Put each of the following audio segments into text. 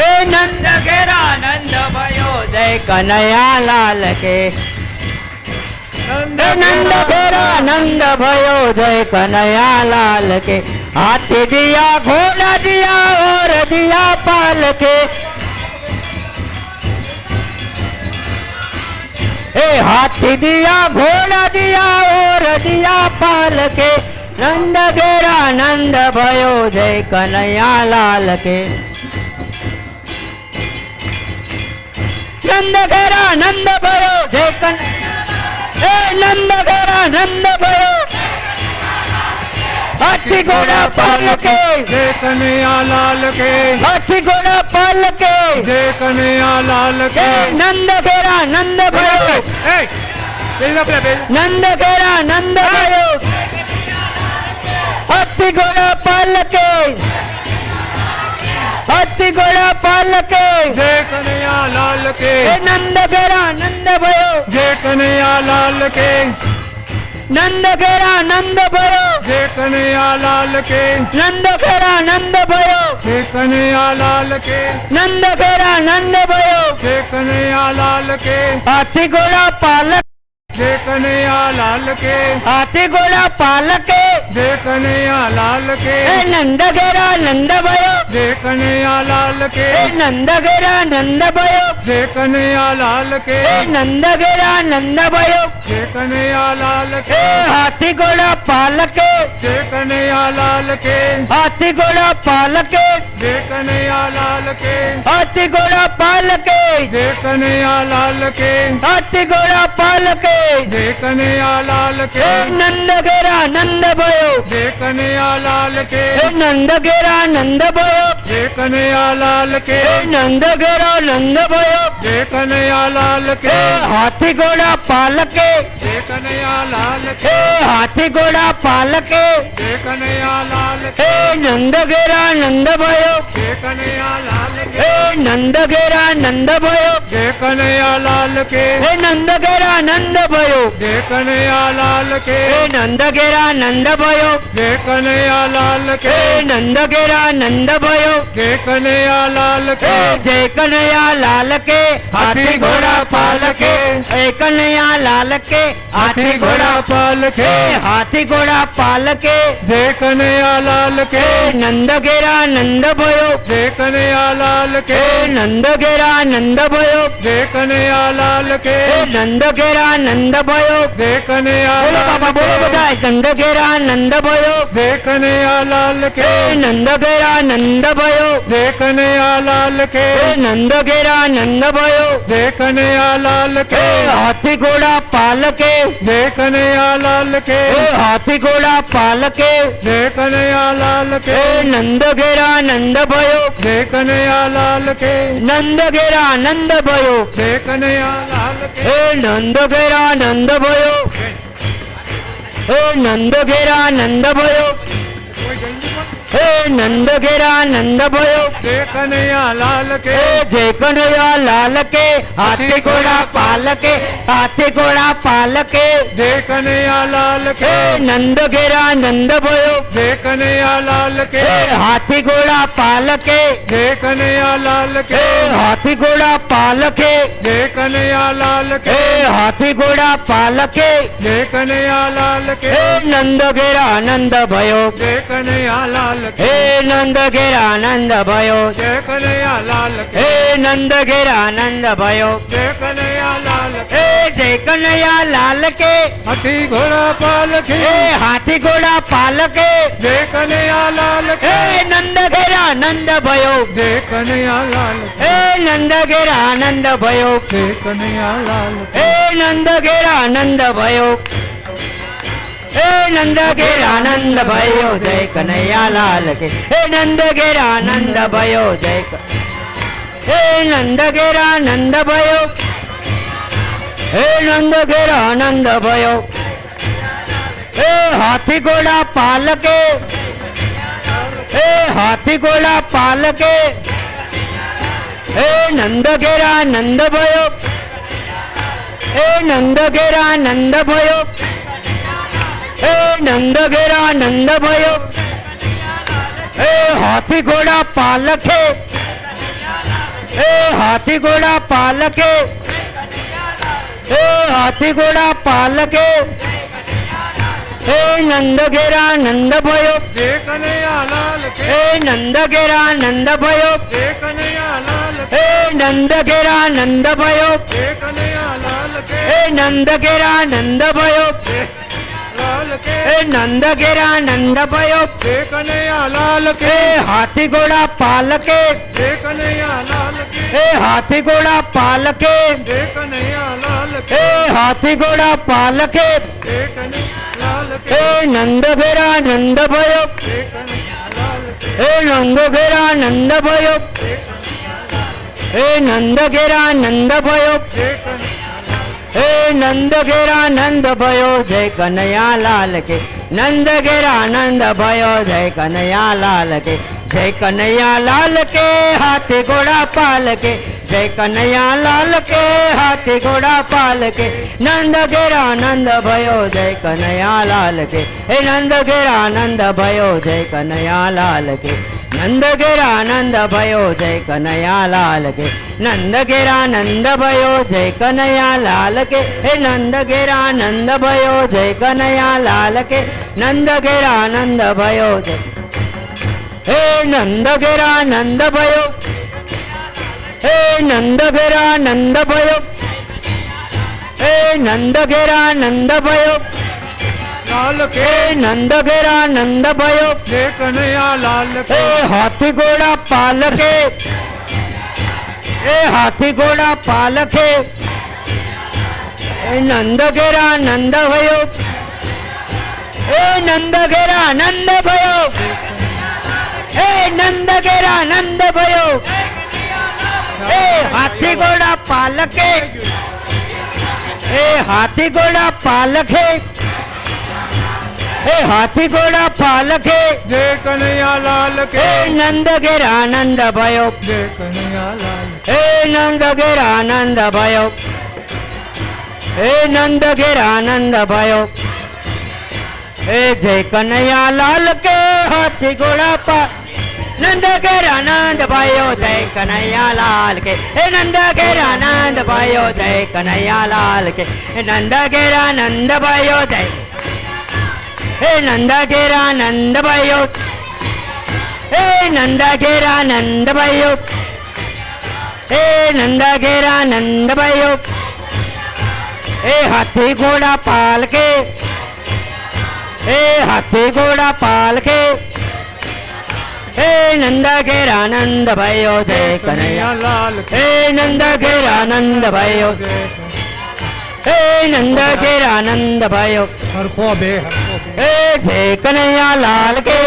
એ નંદ ઘેરા નંદ भयो જય કનૈયા લાલ કે नंद फेरा नंद भयो जय कन्हैया लाल के हाथी दिया घोड़ा दिया और दिया पाल के हाथी दिया घोड़ा दिया और दिया पाल के नंद घेरा नंद भयो जय कन्हैया लाल के नंद घेरा नंद भयो जय नंद घेरा नंद भयो हाथी घोड़ा पाल के जय कन्हैया लाल के हाथी घोड़ा पाल के जय कन्हैया लाल के नंद घेरा नंद भयो नंद घेरा नंद भयो हाथी घोड़ा पाल के हाथी घोड़ा पाल के जय कन्हैया लाल के नंद घेरा नंद भयो जय कन्हैया लाल के नंद घेरा नंद भयो जय कन्हैया लाल के नंद घेरा नंद भयो जय कन्हैया लाल के नंद घेरा नंद भयो जय कन्हैया लाल के हाथी घोड़ा पाल जय कन्हैया लाल के हाथी घोड़ा पाल के जय कन्हैया लाल के नंद घेरा नंद भयो जय कन्हैया लाल के नंद घेरा नंद भयो जय कन्हैया लाल के नंद घेरा नंद भयो जय कन्हैया लाल के हाथी घोड़ा पाल के जय कन्हैया लाल के हाथी घोड़ा पाल के जय कन्हैया लाल के हाथी घोड़ा पाल के जय कन्हैया लाल के हाथी घोड़ा पाल के जय कन्हैया लाल के नंद घेरा नंद भयो जय कन्हैया लाल के नंद घेरा नंद भयो जय कन्हैया लाल के नंद घेरा नंद भयो जय कन्हैया लाल के हाथी घोड़ा पाल के जय कन्हैया लाल के हाथी घोड़ा पाल के जय कन्हैया लाल के नंद घेरा नंद भयो जय कन्हैया लाल के नंद घेरा नंद भयो जय कन्हैया लाल के नंद घेरा नंद भयो जय कन्हैया लाल के नंद घेरा नंद भयो जय कन्हैया लाल के नंद घेरा नंद भयो जय कन्हैया लाल के जय कन्हैया लाल के हाथी घोड़ा पाल के कन्हैया लाल के हाथी घोड़ा पाल के हाथी घोड़ा पाल के जय कन्हैया लाल के नंद घेरा नंद भयो जय कन्हैया लाल के नंद घेरा नंद भयो जय कन्हैया लाल के नंद घेरा नंद भयो जय कन्हैया बोलो बाबा बोलो बताए नंद घेरा नंद भयो जय कन्हैया लाल के नंद घेरा नंद भयो जय कन्हैया लाल के नंद घेरा नंद भयो जय कन्हैया लाल के हाथी घोड़ा पाल के जय कन्हैया लाल के हाथी घोड़ा पाल के जय कन्हैया लाल के नंद घेरा नंद भयो जय कन्हैया लाल के नंद घेरा नंद भयो जय कन्हैया लाल के नंद घेरा नंद भयो नंद घेरा नंद भयो नंद घेरा नंद भयो जय कन्हैया लाल के जय कन्हैया लाल के हाथी घोड़ा पाल के हाथी घोड़ा पाल के जय कन्हैया लाल के नंद घेरा नंद भयो जय कन्हैया लाल के हाथी घोड़ा पाल के जय कन्हैया लाल के हाथी घोड़ा पाल के जय कन्हैया लाल के हाथी घोड़ा पाल के जय कन्हैया लाल के नंद घेरा नंद भयो जय कन्हैया लाल के नंद घेरा नंद भयो जय कन्हैया लाल के नंद घेरा नंद भयो जय कन्हैया लाल के जय कन्हैया लाल के हाथी घोड़ा पाल के हाथी घोड़ा पाल के जय कन्हैया लाल के नंद घेरा नंद भयो जय कन्हैया लाल के नंद घेरा नंद भयो जय कन्हैया लाल के नंद घेरा नंद भयो नंद घेरा नंद भयो जय कन्हैया लाल के नंद घेरा नंद भयो जय नंद घेरा नंद भयो नंद घेरा नंद भयो हाथी घोड़ा पाल के हाथी घोड़ा पाल के नंद घेरा नंद भयो नंद घेरा नंद भयो नंद घेरा नंद भयो हाथी घोड़ा पाल के એ હાથી ઘોડા પાલકે એ હાથી ઘોડા પાલકે એ નંદ ઘેરા નંદ ભયો જય કનૈયા લાલ કે એ નંદ ઘેરા નંદ ભયો જય કનૈયા લાલ કે એ નંદ ઘેરા નંદ ભયો જય કનૈયા લાલ કે એ નંદ ઘેરા નંદ ભયો લાલ કે એ નંદ ઘેરા નંદ ભયો જય કનૈયા લાલ કે એ હાથી ઘોડા પાલકે જય કનૈયા લાલ કે એ હાથી ઘોડા પાલકે જય કનૈયા લાલ કે એ હાથી ઘોડા પાલકે જય કનૈયા લાલ કે એ નંદ ઘેરા નંદ ભયો જય કનૈયા લાલ કે એ નંદ ઘેરા નંદ ભયો એ નંદ ઘેરા નંદ ભયો જય કનૈયા લાલ એ નંદ ઘેરા નંદ ભયો જય કનૈયા લાલ કે નંદ ઘેરા નંદ ભયો જય કનૈયા લાલ કે જય કનૈયા લાલ કે હાથી ઘોડા પાલકે જય કનૈયા લાલ કે હાથી ઘોડા પાલકે નંદ ઘેરા નંદ ભયો જય કનૈયા લાલ કે એ નંદ ઘેરા નંદ ભયો જય કનૈયા લાલ કે નંદ ઘેરા નંદ ભયો જય કનૈયા લાલ કે નંદ ઘેરા નંદ ભયો જય કનૈયા લાલ કે હે નંદ ઘેરા નંદ ભયો જય કનૈયા લાલ કે નંદ ઘેરા નંદ ભયો જય હે નંદ ઘેરા નંદ ભયો હે નંદ ઘેરા નંદ ભયો હે નંદ ઘેરા નંદ ભયો લાલ કે હે નંદ ઘેરા નંદ ભયો જય કનૈયા લાલ એ કે હાથી ઘોડા પાલકે એ હાથી ઘોડા પાલકે એ નંદ ઘેરા નંદ ભયો એ નંદ ઘેરા નંદ ભયો એ નંદ ઘેરા નંદ ભયો એ હાથી ઘોડા પાલકે એ હાથી ઘોડા પાલકે એ હાથી ઘોડા પાલકે જય કનૈયા લાલ કે એ નંદ ઘેરા નંદ ભયો જય કનૈયા લાલ એ નંદ ઘેરા નંદ ભયો એ નંદ ઘેરા નંદ ભયો એ જય કનૈયા લાલ કે હાથી ઘોડા પા નંદ ઘેરા નંદ ભયો જય કનૈયા લાલ કે એ નંદ ઘેરા નંદ ભયો જય કનૈયા લાલ કે એ નંદ ઘેરા નંદ ભયો જય હે નંદ ઘેરા નંદ ભયો હે નંદ ઘેરા નંદ ભયો હે નંદ ઘેરા નંદ ભયો હે હાથી ઘોડા પાલકે હે હાથી ઘોડા પાલકે હે નંદ ઘેરા નંદ ભયો જય કનૈયા લાલ કે હે નંદ ઘેરા નંદ ભયો હે નંદ ઘેરા નંદ ભયો હરખો બે હરખો બે હે જય કનૈયા લાલ કે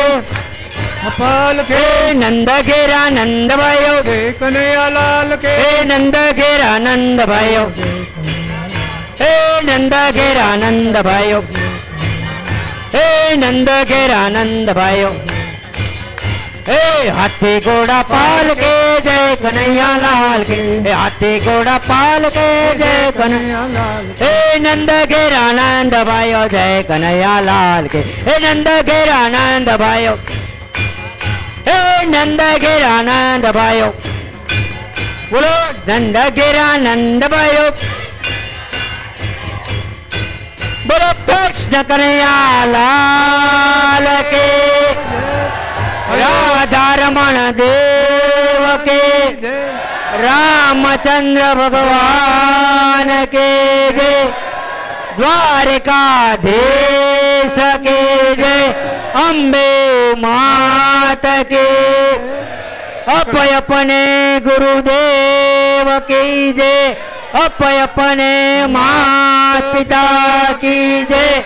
પાલ કે હે નંદ ઘેરા નંદ ભયો જય કનૈયા લાલ કે હે નંદ ઘેરા નંદ ભયો હે નંદ ઘેરા નંદ ભયો હે નંદ ઘેરા નંદ ભયો હે હાથી ઘોડા પાલકે જય કનૈયા લાલ કે હે હાથી ઘોડા પાલકે જય કનૈયા કનૈયા લાલ હે નંદ ઘેરા નંદ ભાયો જય કનૈયા લાલ કે હે નંદ ઘેરા નંદ ભાયો હે નંદ ઘેરા નંદ ભાયો બોલો નંદ ઘેરા નંદ ભાયો બોલો કૃષ્ણ કનૈયા લાલ કે રાધા રમણ દેવ કે જય रामचंद्र भगवान के जय द्वारिकाधीश के जय अम्बे मात के अपय अपने गुरुदेव की जय अपय अपने मात पिता की जय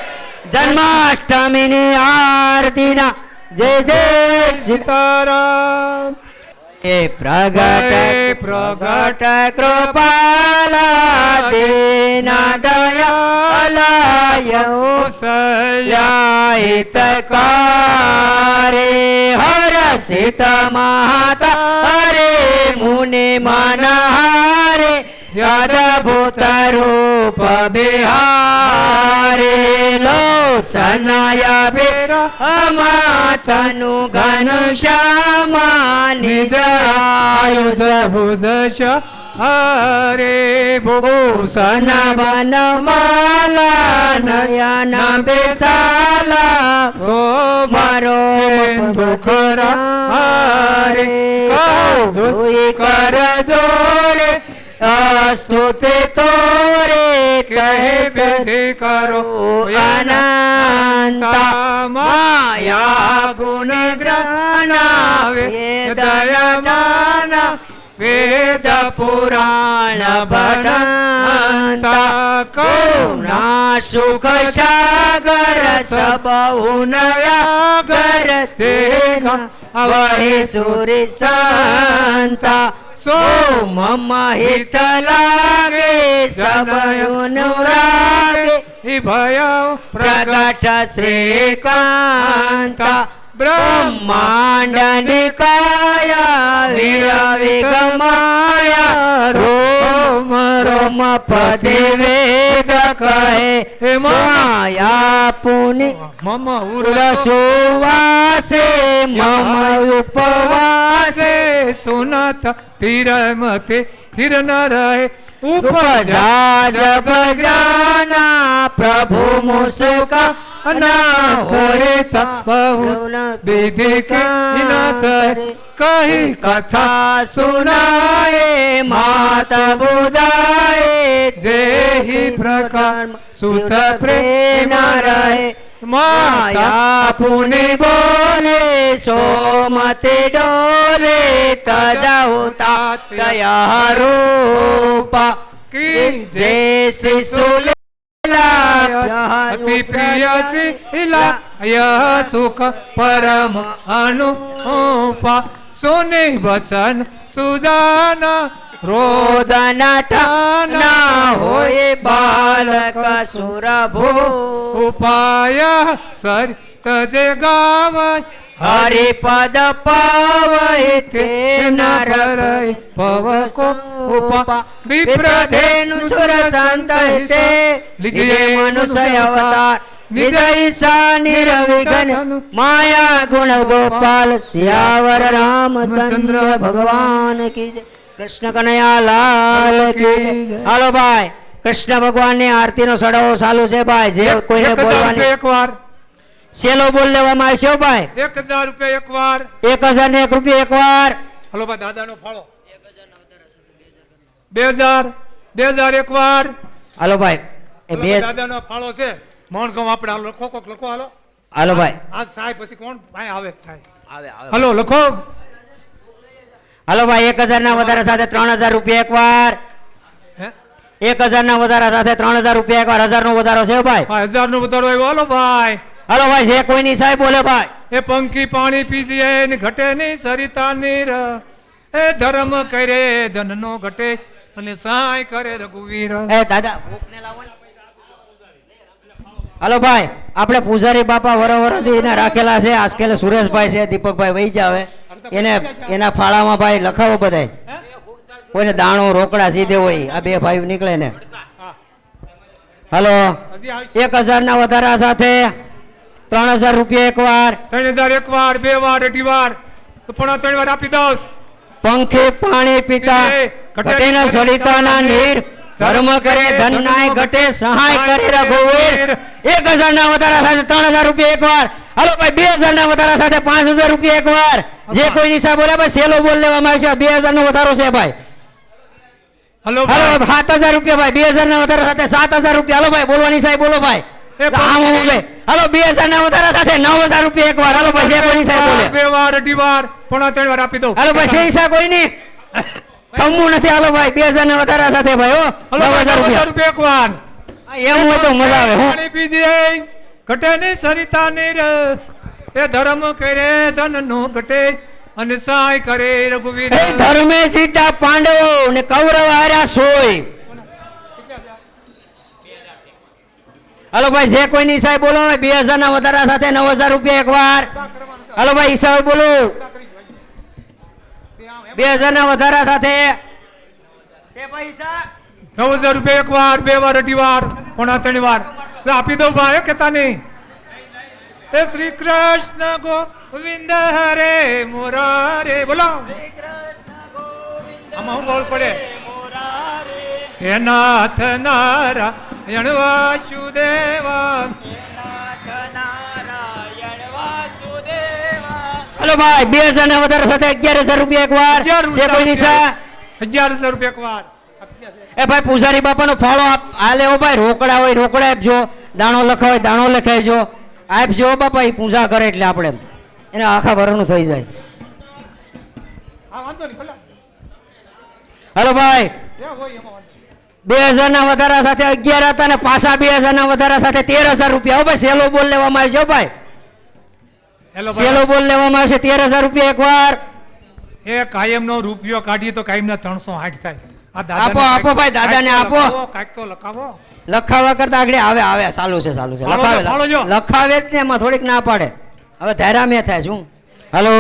जन्माष्टमी ની આરતીના જય જય સીતારામ એ પ્રગટ પ્રગટ કૃપાલા દીન દયાલય હિતકારે હરસિત માતા હરે મુનિ મનહારે અદભુત રૂપ બિહારે લોચનાયા અમાતનું ઘન શ્યામા નિજ આયુષ ભુદશ હરે ભૂષણ વનમાલા નયન બેસાલા મારો દુખરા હરે કૌતુક કર જોડે અસ્તુતિ તોરે કહે વિધિ કરો અનંત માયા ગુણ જ્ઞાના વેદયના વેદ પુરાણ ભટંતા કરુણા સુખ સાગર સબઉનયા ગર તેના વહે સુરી સંતા સો મમ હિત લાગે સબયુન રાગે ભય પ્રગટ શ્રીકાંતા બ્રહ્માંડ નિકાયા વીર વિગમાયા રોમ રોમ પદે વેદ કહે માયા પુનિ મમ ઉર સુવાસે મમ ઉપવાસે સુનત તિરમતે તિર ન રહે ઉપજાજ બજાના પ્રભુ મુસ્કા ના હોય બહુ વિધિ કરે કહી કથા સુનાય માત બુધાય જેહી પ્રકાર સુત પ્રેમ રહે માયા પુને બોલે સોમતે ડોલે તજા હોતા તયા રૂપા કી જૈસે સુલે અતિ પ્રિય શીલા યહ સુખ પરમ અનુપા સોને વચન સુદાના રોદના ઠાના હોય બાલક સુરભો ઉપાય સરિત જે ગાવાય હરિપદ પાવય તે નર પવકો ઉપા વિપ્રધેનુ સુર સંત તે લીજે મનુષ્ય અવતાર નિજ ઈશા નિરવિઘ્ન માયા ગુણ ગોપાલ સિયાવર રામચંદ્ર ભગવાન કી જય. કૃષ્ણ કનૈયા લાલ કી જય. હાલો ભાઈ કૃષ્ણ ભગવાન ની આરતી નો સડાવો ચાલુ છે ભાઈ જે કોઈને બોલવાની એક વાર સેલો બોલ લેવામાં આવશે હો ભાઈ 1000 રૂપિયા એક વાર 1001 રૂપિયા એક વાર હલો ભાઈ દાદાનો ફાળો 2000 એક વાર હાલો ભાઈ એ બે દાદાનો ફાળો છે મોણ ગામ આપણે હાલો લખો કોક લખો હાલો હાલો ભાઈ આ સાહેબ પછી કોણ ભાઈ આવે થાય આવે હાલો લખો હાલો ભાઈ 1000 ના વધારા સાથે 3000 રૂપિયા એક વાર હે 1000 ના વધારા સાથે 3000 રૂપિયા એક વાર 1000 નો વધારો છે હો ભાઈ 1000 નો વધારો આવ્યો હાલો ભાઈ હાલો ભાઈ જે કોઈની સાહેબ બોલે ભાઈ એ પંખી પાણી પીજીએ ને ઘટે નહીં સરિતા નીર એ ધર્મ કરે ધન નો ઘટે અને સહાય કરે રઘુવીર એ દાદા ભૂખને લાવો ને. હાલો ભાઈ આપણે પૂજારી બાપા વરવરથી એને રાખેલા છે આજકાલ સુરેશભાઈ છે દીપકભાઈ વહી જાવે એને એના ફાળામાં ભાઈ લખાવો બધાય કોઈને દાણો રોકડા સીધે હોય આ બે ભાઈ નીકળે ને હાલો 1000 ના વધારા સાથે 3000 રૂપિયા એક વાર 3000 એક વાર બે વાર અઢી વાર તો પણ 3 વાર આપી દઉં પંખે પાણી પીતા ઘટે ન સરિતાના નીર ધર્મ કરે ધન નાય ઘટે સહાય કરે રઘુવીર 1000 ના વધારા સાથે 3000 રૂપિયા એક વાર હાલો ભાઈ 2000 ના વધારા સાથે 5000 રૂપિયા એક વાર જે કોઈ નિશા બોલે ભાઈ સેલો બોલ લેવામાં આવશે 2000 નો વધારો છે ભાઈ હલો હાલો 7000 રૂપિયા ભાઈ 2000 ના વધારા સાથે 7000 રૂપિયા હાલો ભાઈ બોલવાની સાહેબ બોલો ભાઈ હાલો 2000 ના વધારા સાથે 9000 રૂપિયા એક વાર હાલો ભાઈ જે કોઈ સાહેબ બોલે બે વાર અઢી વાર પણ 3 વાર આપી દઉં હાલો ભાઈ શેષા કોઈ નહીં કમવું નથી હાલો ભાઈ 2000 ના વધારા સાથે ભાઈ હો 9000 રૂપિયા એક વાર એમ હોય તો મજા આવે હો પાણી પીજીએ ઘટે નહીં સરિતા નીર એ ધર્મ કરે ધન નો ઘટે અને સહાય કરે રઘુવીર એ ધર્મે સીતા પાંડવો ને કૌરવ હાર્યા સોય હાલો ભાઈ જે કોઈની સાહેબ બોલો 2000 ના વધારા સાથે 9000 રૂપિયા એક વાર હાલો ભાઈ ઈસાબ બોલો 2000 ના વધારા સાથે છે પૈસા 9000 રૂપિયા એક વાર, બે વાર, અઢી વાર, પોણા ત્રણ વાર. લે આપી દઉં ભાઈ, કેતા નહીં. એ શ્રી કૃષ્ણ ગોવિંદ હરે મુરારે બોલો. આમાં હું બોલ પડે. હે નાથ નારાયણ વાસુદેવા. હલો ભાઈ 2000 ના વધારા સાથે 11000 રૂપિયા એક વાર. છે કોઈ નિશા? 11000 રૂપિયા એક વાર. એ ભાઈ પૂજારી બાપાનો ફાળો આલે હો ભાઈ. રોકડા હોય રોકડા આપજો, દાણો લખાય હોય દાણો લખાયજો, આપજો બાપા. એ પૂજા કરે એટલે આપણે એને આખા ભરનું થઈ જાય. હા વાંધો નહીં ભલે. હલો ભાઈ જે હોય એમાં વાંધો. 2000 ના વધારા સાથે 11 હતા ને પાછા 2000 ના વધારા સાથે 13000 રૂપિયા. હો ભાઈ સેલો બોલ લેવામાં આવશે. હો ભાઈ હેલો સેલો બોલ લેવામાં આવશે. 13000 રૂપિયા એક વાર. એ કાયમનો રૂપિયો કાઢીએ તો કાયમના 360 થાય. આ દાદાને આપો આપો ભાઈ, દાદાને આપો. કાંઈક તો લખાવો. લખાવા કરતા આગળ આવે આવે ચાલુ છે ચાલુ છે. ફાળો જો, ફાળો જો. લખાવે જ ને એમાં થોડીક ના પાડે. હવે ધારા મેં થાય શું. હલો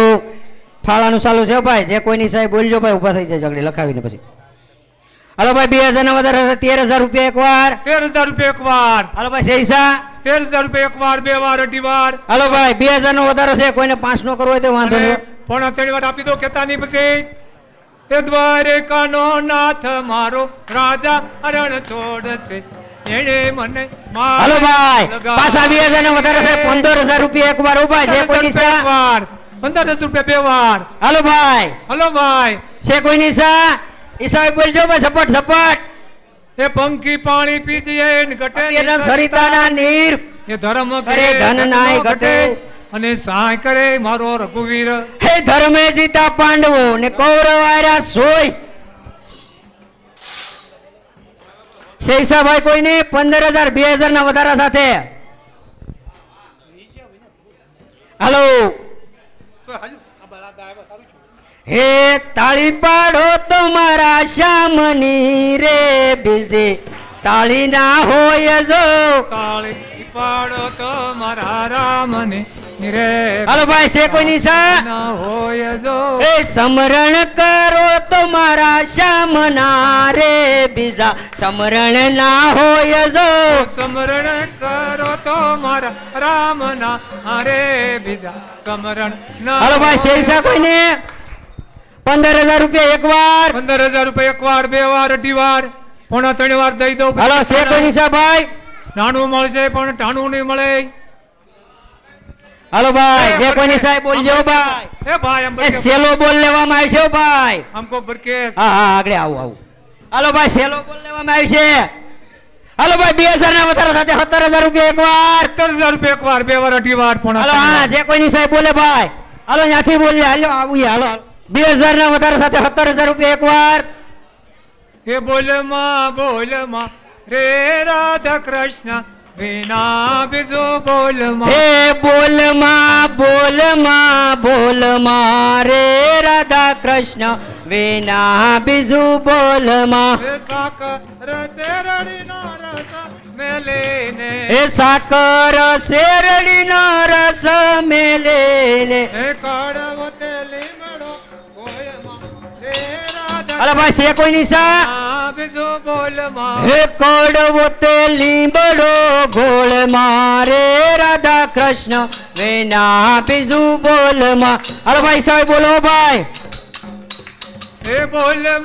ફાળાનું ચાલુ છે ભાઈ. જે કોઈની સાહેબ બોલજો ભાઈ, ઊભા થઈ જાય ઝઘડી લખાવીને પછી. હલો ભાઈ 2000 ના વધારે 13000 રૂપિયા એક વાર. 13000 રૂપિયા એક વાર. હલો ભાઈ શૈસા 13000 રૂપિયા એક વાર, બે વાર, અઢી વાર. હલો ભાઈ 2000 નો વધારો છે. કોઈને 5 નો કરવો હોય તો વાંધો અને નહીં. પોણા ત્રણ વાર આપી દો, કેતા નહીં પછી. એ દ્વારકાનો નાથ મારો રાજા અરણ છોડ છે, એણે મને હલો ભાઈ પાછા 2000 ના વધારે છે. 15000 રૂપિયા એક વાર. ઉભા છે કોઈ નિશા? 15000 રૂપિયા બે વાર. હલો ભાઈ હલો ભાઈ. છે કોઈ નિશા? ઈસાઈ બોલજો ભાઈ ઝપટ ઝપટ. એ પંખી પાણી પીજે ને ઘટે અત્યારના સરિતાના નીર એ ધર્મ કરે ધન નાય ઘટે. અને સહાય કરે મારો રઘુવીર. હે ધર્મે જીતા પાંડવો ને કૌરવ આર્યા સોય. શૈસાભાઈ કોઈ નહીં. 15000 2000 ના વધારા સાથે. હાલો હે તાળી પાડો તમારા શ્યામની રે બીજે તાળી ના હોય જો. તાળી પાડો તો મારા રામને રે. હાલો ભાઈ છે કોઈ નિશા? ના હોય જો. એ સમરણ કરો તમારા શ્યામના રે બીજા સમરણ ના હોય જો. સમરણ કરો તો મારા રામના અરે બીજા સમરણ ના. હાલો ભાઈ શેષા કોઈને 15000 રૂપિયા એક વાર. 15000 રૂપિયા એક વાર, બે વાર, અઢી વાર, પોણા ત્રણ વાર દઈ દઉં. હાલો છે કોઈ નિશા ભાઈ? નાનું મળશે પણ ટાણું નહીં મળે. હાલો ભાઈ જે કોઈ નિશા બોલજો ભાઈ. એ ભાઈ આમ એ સેલો બોલ લેવામાં આવશે હો ભાઈ. हमको बरके. હા હા આગળ આવું આવું. હાલો ભાઈ સેલો બોલ લેવામાં આવશે. હાલો ભાઈ 2000 ના વધારા સાથે 17000 રૂપિયા એક વાર. 17000 રૂપિયા એક વાર, બે વાર, અઢી વાર, પોણા હાલો ત્રણ હા વાર. જે કોઈ નિશા બોલે ભાઈ. હાલો ત્યાંથી બોલીએ. હાલો આવું હાલો 2000 ના વધારા સાથે 17000 રૂપિયા એક વાર. એ બોલમાં રે રાધા કૃષ્ણ વિના બીજું બોલમાં. હે બોલમાં રે રાધા કૃષ્ણ વિના બીજું બોલમાં. એ સાકર શેરડીનો રસ મેલીને. એ સાકર શેરડીનો રસ મેલે. એ કડવો તે લીમડો ગોળમાં રે રાધા. હાલો ભાઈ છે કોઈ નિશા? બીજું બોલમાં. હે કડવો તે લીમડો ગોળ મારે રાધા કૃષ્ણ વિના બીજું બોલમાં. હાલો ભાઈ સાહેબ બોલો ભાઈ. એ બોલમાં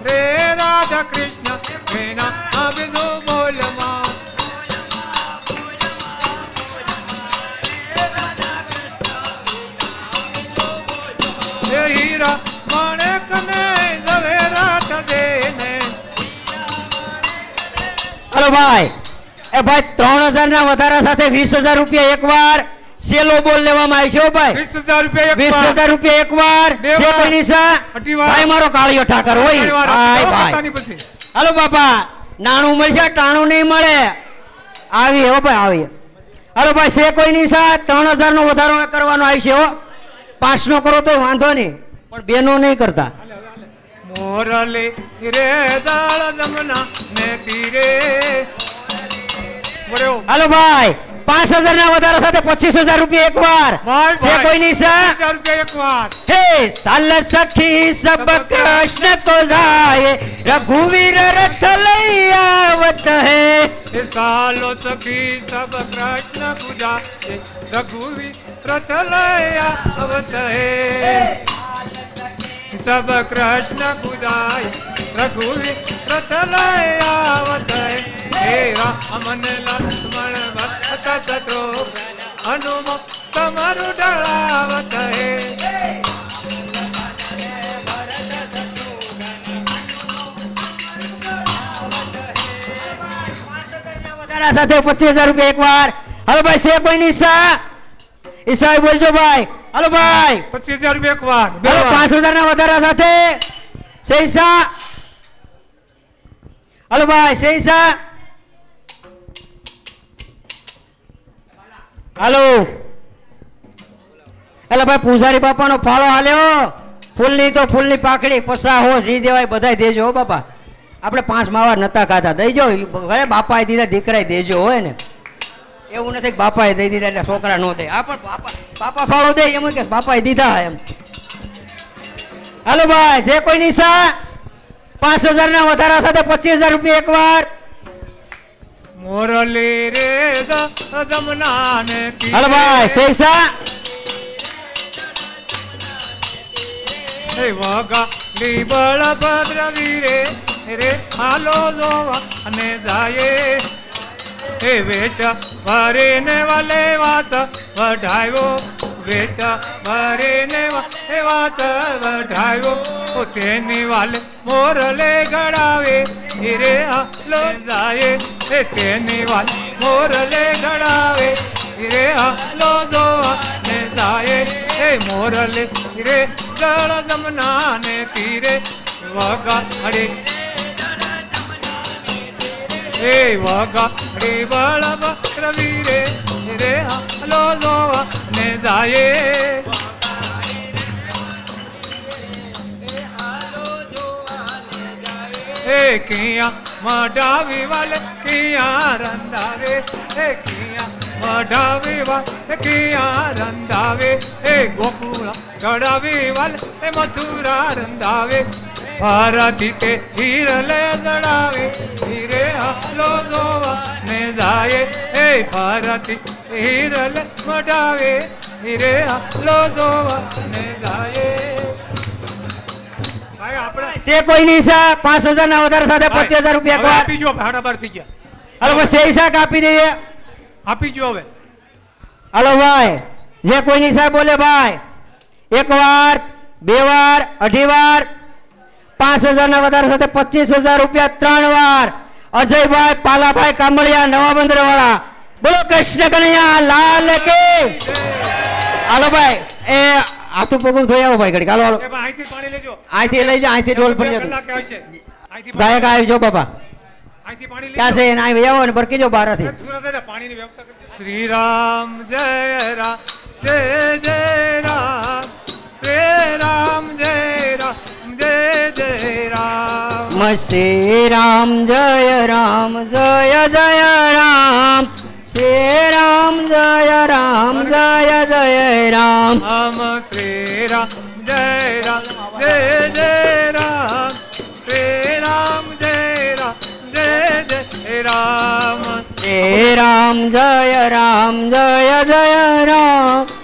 રે રાધા કૃષ્ણ વિના બીજું બોલમાં. એ હીરા માણેક ને ઝવેરાત દેને. હાલો ભાઈ એ ભાઈ 3000 ના વધારા સાથે 20000 રૂપિયા એક વાર. સેલો બોલ લેવામાં આવશે હો ભાઈ. 20000 રૂપિયા એક વાર. 20000 રૂપિયા એક વાર. બે છે વાર. કોઈ નિશા? અઢી વાર. ભાઈ મારો કાળિયો ઠાકર હોય. ત્રણ વાર ભાઈ આપી દો, ભાઈ પોતાની પછી. હાલો બાપા નાણું મળશે ટાણું નહીં મળે. આવી હો ભાઈ આવી. હાલો ભાઈ છે કોઈ નિશા? 3000 નો વધારો કરવાનો આવશે હો. 5 નો કરો તો વાંધો નહીં પણ 2 નો નહીં કરતા. મોરલી રે દાળ જમના ને પીરે. બરાબર. હાલો ભાઈ 5,000 ના વધારા સાથે 25,000 રૂપિયા એકવાર ભાઈ, છે ભાઈ. કોઈની સા 1000 રૂપિયા એક વાર हे साल सखी सब कृष्ण को जाए रघुवीर रथ लई आवत है એ સાલો સખી સબ કૃષ્ણ પૂજા રઘુવી રથ લયા અવત હે સબ કૃષ્ણ પૂજાય રઘુવી રથ લયા અવત હે અમન લક્ષ્મણ ભક્ત સત્રો હનુમ તમારું ડળાવત હે વધારા સાથે 25,000 રૂપિયા એકવાર હાલો ભાઈ છે કોઈની સા ઈસાઈ બોલજો ભાઈ હાલો ભાઈ 25,000 રૂપિયા એક વાર બે હાલો વાર 5,000 ના વધારા સાથે સૈસા હાલો ભાઈ સૈસા હાલો એટલે ભાઈ પૂજારી બાપાનો ફાળો હાલ્યો ફૂલની તો ફૂલની પાકડી પસા હો જી દેવાય બધાય દેજો હો બાપા આપણે 5 માવા નતા ખાતા દઈજો ઘરે બાપાએ દીધા દીકરાએ દેજો હોય ને એવું નથી કે બાપાએ દઈ દીધા એટલે છોકરા નો દે આ પણ બાપા ફાળો દે એમ કે બાપાએ દીધા એમ હાલો ભાઈ જે કોઈ નિશા 5,000 ના વધારા સાથે 25,000 રૂપિયા એકવાર મોરલી રે દમના ને હાલો ભાઈ સૈસા વગાડી બળભદ્ર વીરે રે હાલો જોવા અને જાય એ વેચ ભરીને વાલે વાત વઢાયો વેચ ભરીને વાલે વાત વઢાયો તેની વાલે મોરલે ગળાવે રે હાલો જાય એ તેની વાલે મોરલે ગળાવે રે હાલો જોવા ને જાય એ મોરલે રે જળ જમના ને તીરે વગાડી એ વગાડી બળભદ્ર વીરે રે હાલો જોવા ને જાય એ કિયા મઢાવી વાલે કિયા રંધાવે એ કિયા મઢાવી વાલે કિયા રંધાવે એ ગોકુળ ગળાવી વાલે એ મથુરા રંધાવે ભારતી તે હીર લે જડાવે હીરે હાલો જોવા ને જાય એ ભારતી હીર લે મઢાવે હીરે હાલો જોવા ને જાય ભાઈ આપણે છે કોઈ નિશા 5,000 ના વધારા સાથે 25,000 રૂપિયા એકવાર આપી જો ભાડા બાર થઈ ગયા હાલો ભાઈ સૈસા કાપી દઈએ આપી જો હવે હાલો ભાઈ જે કોઈ નિશા બોલે ભાઈ એક વાર બે વાર અઢી વાર 5,000 ના વધારા સાથે 25,000 રૂપિયા 3 વાર અજયભાઈ પાલાભાઈ કાંબળિયા નવા બંદર વાળા બોલો કૃષ્ણ કનૈયા લાલ કે હાલો ભાઈ એ હાથું પગું ધોઈ આવો ભાઈ ઘડી હાલો હાલો એ ભાઈ અહીંથી પાણી લેજો અહીંથી લઈ જાઓ અહીંથી ડોલ ભરી લેજો કલાકે આવશે અહીંથી ગાયક આવજો બાપા અહીંથી પાણી ક્યાં છે એને અહીં આવો ને બરકી જાઓ બારાથી પાણીની વ્યવસ્થા કરજો શ્રી રામ જય રામ જય જય રામ શ્રી રામ જય રામ જય જય રામ શ્રી રામ જય રામ જય જય રામ શ્રી રામ જય રામ જય જય રામ રામ શ્રી રામ જય રામ જય જય રામ શ્રી રામ જય રામ જય જય રામ શ્રી રામ જય રામ જય જય રામ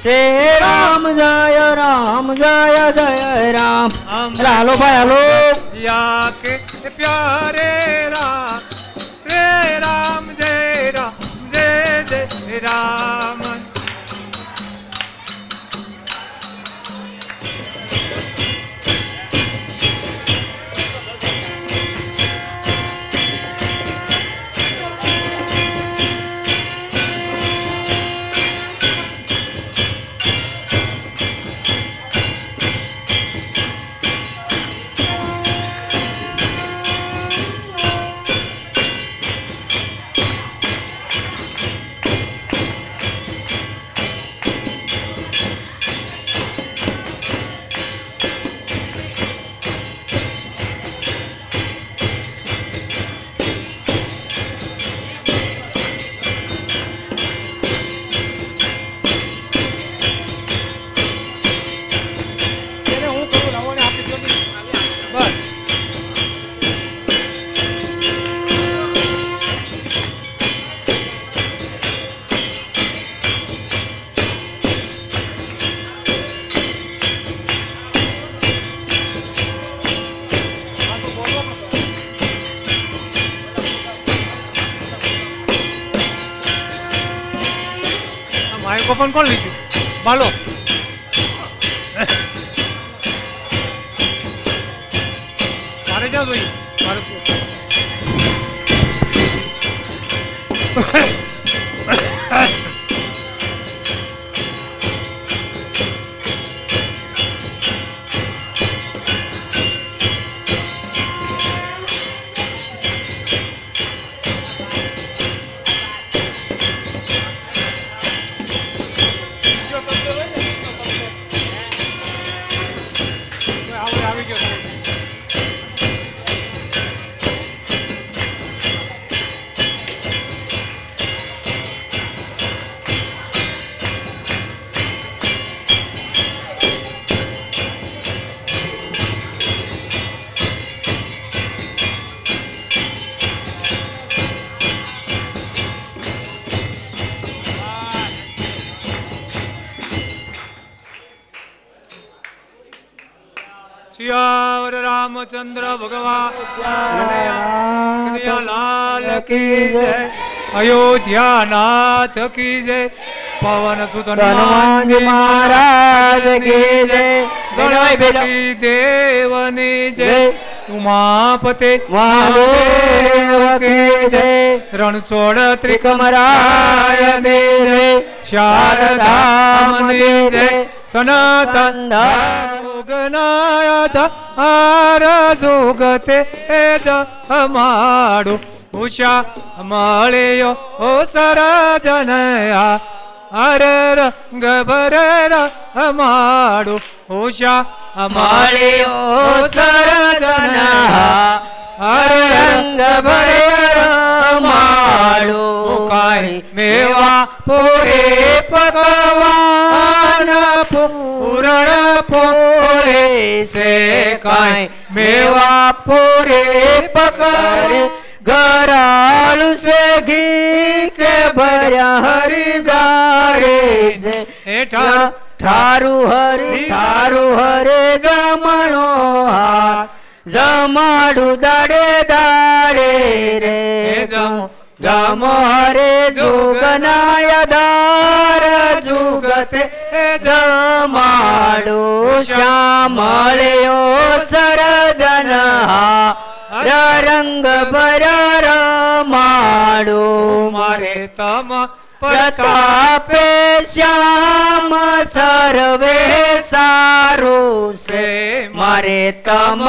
શ્રી રામ જય રામ જય જય રામ હાલો ભાઈ હાલો या के प्यारे राम श्री राम जय राम કોપન કોણ લીધું માલો મારે ક્યાં જોઈએ મારે આવી ગયો सियावर रामचंद्र भगवान लाल की जय अयोध्या नाथ की जय पवन सुत हनुमान जी महाराज की जय गणपति देवनी जय उमापते महादेव की जय रणछोड़ त्रिकमराय की जय शारदा की जय सनातन गनायत आरजुगते हमारू उषा मळ्यो ओ सरजनया अरे रंग भरेरा हमारू उषा मळ्यो सरजनया अरे रंग भरेरा हमारू काय मेवा पुरे पकवान पूरण पोळे से काय मेवा पूरे पकड़े घरालू से घी के भर्या हरि गारे से ठारू हरे जमणो हाथ जमाडू दाड़े दाड़े रे जमो हरे जुगनाय दार जुगते जमाडू श्यामळ्यो सरजना रंग भर माडू मारे तम प्रतापे श्याम सर्वे सारू से मारे तम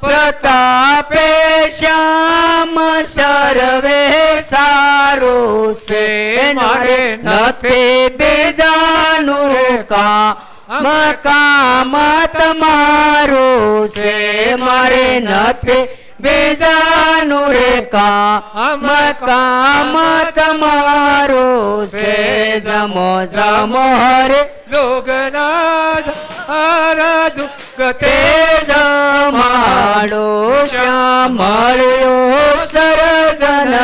प्रतापे श्याम सर्वे सारू से मारे नथे बेजानु का मकाम तमारू से मारे नथे बेजानु रे काम काम तमारो से जमो जमो हरे जोगनाथ आराधु गते जमाडो श्यामळ्यो सरजन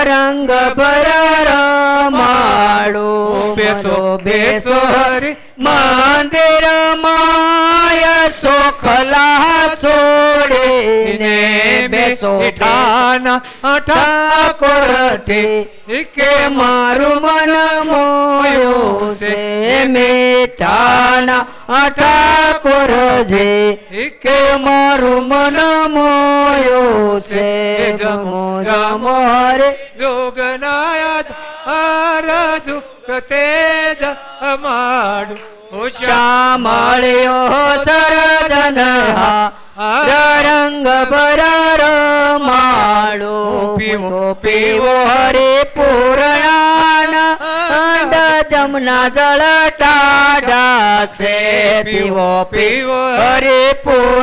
रंग भर माडो बेसो बेसो हरे मंदिर माया सोखला सोडे ने बेसो ठाना ठाकोर ठे के मारू मन मोयो से मेठाना ठाकोर जे के मारू मन मोयो से जमो जमो हरे जोगनाथ आराधु तेज हमारू श्यामळ्यो सरजन रंग भर माडो पीवो हरे पूर्णान जमुना जल टाडा से पीवो पीवो हरे पूर्णानंद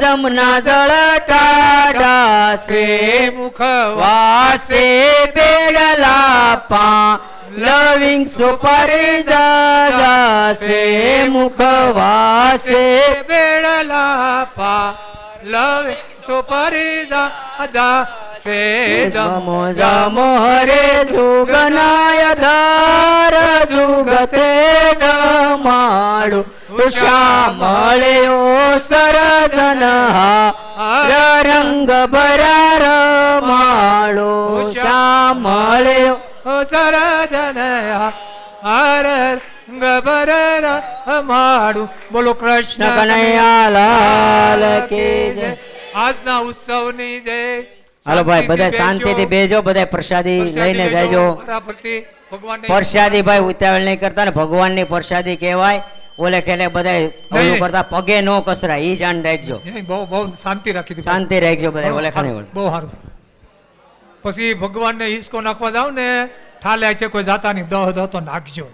जमुना जल टाडा से मुखवासे बेडला पा लविंग सुपारी दादा से मुखवासे बेडला पा लविंग सुपारी दादा से जमो जमो हरे जुगनाय धार जुगते जमाडू श्यामळ्यो सरजन रंग भर माडो श्यामळ्यो સરજન હર ગબર માડું. બોલો કૃષ્ણ કનૈયા લાલ કી જય. આજના ઉત્સવની જય. હાલો ભાઈ બધા શાંતિથી બેજો, બધા પ્રસાદી લઈને જાજો. ભગવાન પ્રસાદી ભાઈ ઉતાવળ નહીં કરતા ને, ભગવાનની પ્રસાદી કહેવાય. ઓલે ખેલે બધા ઓલું કરતા પગે નો કસરા, ઈ જાણ રાખજો. બહુ બહુ શાંતિ રાખી દીધી. શાંતિ રાખજો બધા ઓલે ખાને. બહુ સારું. પછી ભગવાનને હિસકો નાખવા જાવ ને ઠાલે છે કોઈ જાતા નહીં, દહ તો નાખજો.